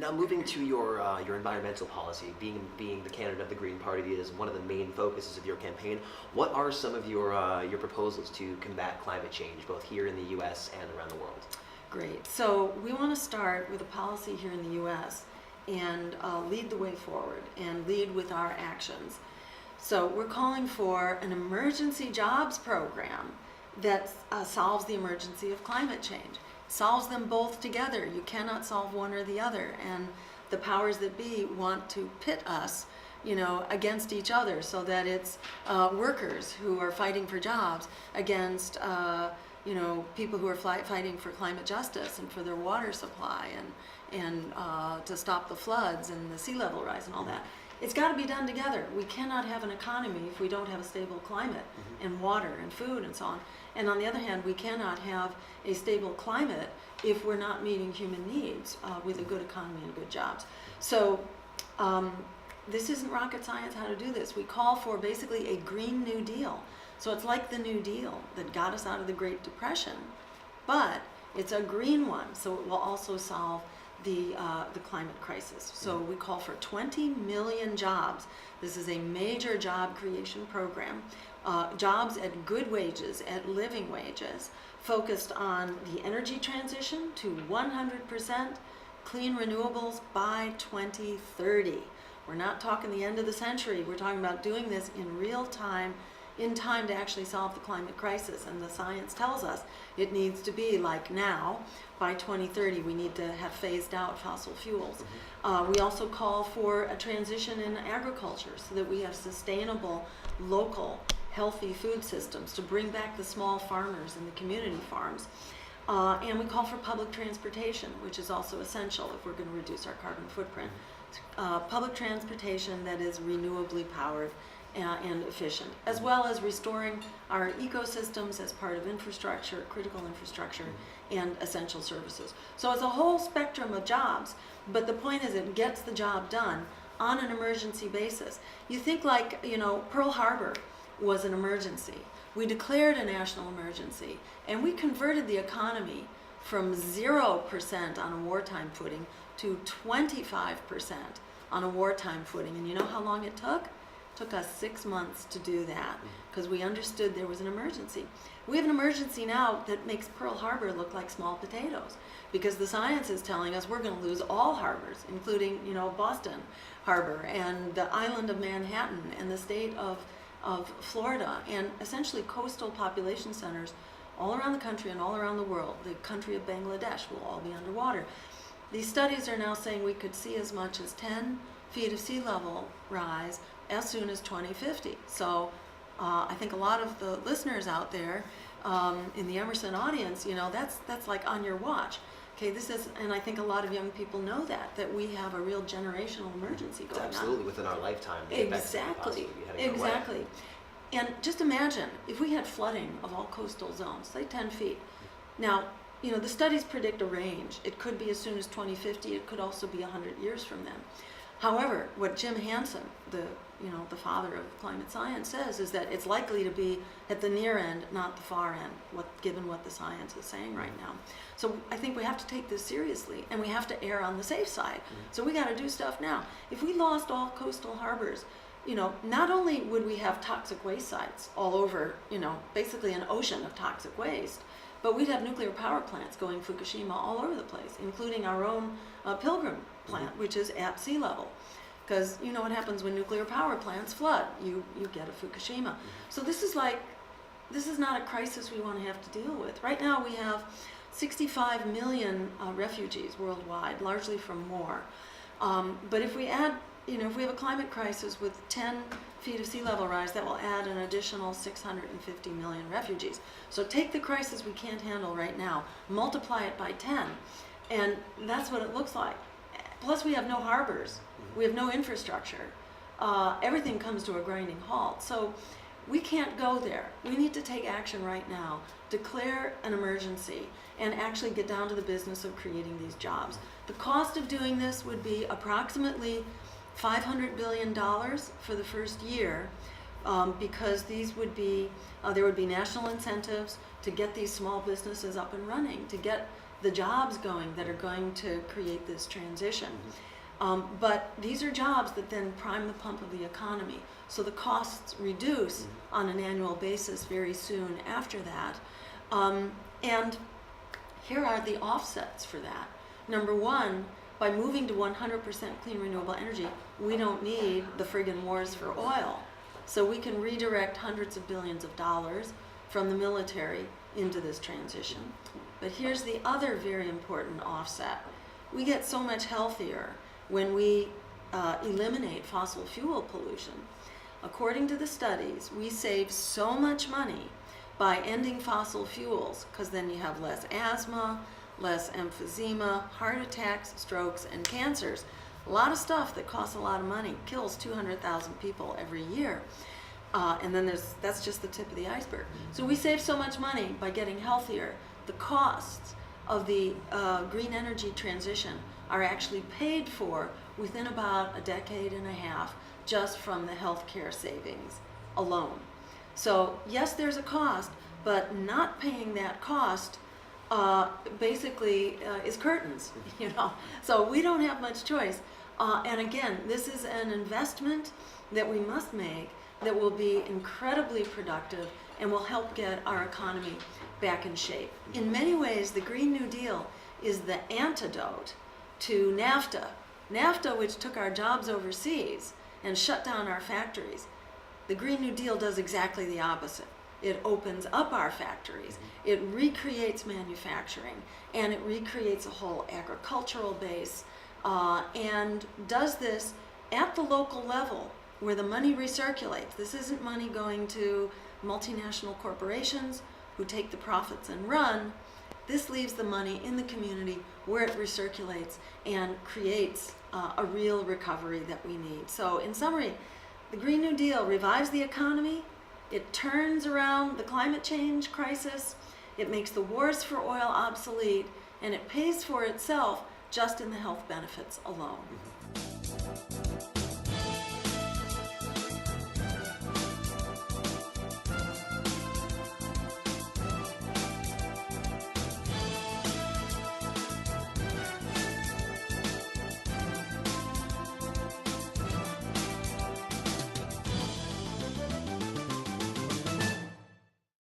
Now, moving to your environmental policy, being the candidate of the Green Party is one of the main focuses of your campaign. What are some of your proposals to combat climate change, both here in the U.S. and around the world? Great. So we want to start with a policy here in the U.S. and lead the way forward and lead with our actions. So we're calling for an emergency jobs program that solves the emergency of climate change. Solves them both together. You cannot solve one or the other. And the powers that be want to pit us, against each other, so that it's workers who are fighting for jobs against, people who are fighting for climate justice and for their water supply and to stop the floods and the sea level rise and all that. It's got to be done together. We cannot have an economy if we don't have a stable climate and water and food and so on. And on the other hand, we cannot have a stable climate if we're not meeting human needs with a good economy and good jobs. So this isn't rocket science how to do this. We call for basically a Green New Deal. So it's like the New Deal that got us out of the Great Depression, but it's a green one, so it will also solve the climate crisis. So we call for 20 million jobs. This is a major job creation program. Jobs at good wages, at living wages, focused on the energy transition to 100% clean renewables by 2030. We're not talking the end of the century. We're talking about doing this in real time, in time to actually solve the climate crisis. And the science tells us it needs to be like now. By 2030, we need to have phased out fossil fuels. We also call for a transition in agriculture so that we have sustainable, local, healthy food systems to bring back the small farmers and the community farms. And we call for public transportation, which is also essential if we're going to reduce our carbon footprint. Public transportation that is renewably powered and efficient, as well as restoring our ecosystems as part of infrastructure, critical infrastructure, and essential services. So it's a whole spectrum of jobs, but the point is it gets the job done on an emergency basis. You think like, Pearl Harbor was an emergency. We declared a national emergency, and we converted the economy from 0% on a wartime footing to 25% on a wartime footing. And you know how long it took? Took us 6 months to do that because we understood there was an emergency. We have an emergency now that makes Pearl Harbor look like small potatoes because the science is telling us we're going to lose all harbors, including Boston Harbor and the island of Manhattan and the state of Florida and essentially coastal population centers all around the country and all around the world. The country of Bangladesh will all be underwater. These studies are now saying we could see as much as 10 feet of sea level rise as soon as 2050. So I think a lot of the listeners out there in the Emerson audience, that's like on your watch. Okay, and I think a lot of young people know that we have a real generational emergency going on. Absolutely, within our lifetime. Exactly. And just imagine if we had flooding of all coastal zones, say 10 feet. Now, the studies predict a range. It could be as soon as 2050. It could also be 100 years from then. However, what Jim Hansen, the father of climate science, says is that it's likely to be at the near end, not the far end, given what the science is saying right now. So I think we have to take this seriously, and we have to err on the safe side. So we got to do stuff now. If we lost all coastal harbors, not only would we have toxic waste sites all over, basically an ocean of toxic waste, but we'd have nuclear power plants going Fukushima all over the place, including our own Pilgrim plant, which is at sea level. Because you know what happens when nuclear power plants flood. You get a Fukushima. So this is not a crisis we want to have to deal with. Right now we have 65 million refugees worldwide, largely from war. But if we add, if we have a climate crisis with 10 feet of sea level rise, that will add an additional 650 million refugees. So take the crisis we can't handle right now, multiply it by 10, and that's what it looks like. Plus we have no harbors, we have no infrastructure. Everything comes to a grinding halt. So we can't go there. We need to take action right now, declare an emergency, and actually get down to the business of creating these jobs. The cost of doing this would be approximately $500 billion for the first year, because there would be national incentives to get these small businesses up and running, to get the jobs going that are going to create this transition. But these are jobs that then prime the pump of the economy. So the costs reduce on an annual basis very soon after that. And here are the offsets for that. Number one, by moving to 100% clean renewable energy, we don't need the friggin' wars for oil. So we can redirect hundreds of billions of dollars from the military into this transition. But here's the other very important offset. We get so much healthier when we eliminate fossil fuel pollution. According to the studies, we save so much money by ending fossil fuels, because then you have less asthma, less emphysema, heart attacks, strokes, and cancers. A lot of stuff that costs a lot of money, kills 200,000 people every year. And then that's just the tip of the iceberg. So we save so much money by getting healthier. The costs of the green energy transition are actually paid for within about a decade and a half just from the healthcare savings alone. So yes, there's a cost, but not paying that cost basically is curtains, you know. So we don't have much choice. And again, this is an investment that we must make that will be incredibly productive and will help get our economy back in shape. In many ways, the Green New Deal is the antidote to NAFTA. NAFTA, which took our jobs overseas and shut down our factories. The Green New Deal does exactly the opposite. It opens up our factories, it recreates manufacturing, and it recreates a whole agricultural base, and does this at the local level where the money recirculates. This isn't money going to multinational corporations who take the profits and run. This leaves the money in the community where it recirculates and creates a real recovery that we need. So in summary, the Green New Deal revives the economy, it turns around the climate change crisis, it makes the wars for oil obsolete, and it pays for itself just in the health benefits alone.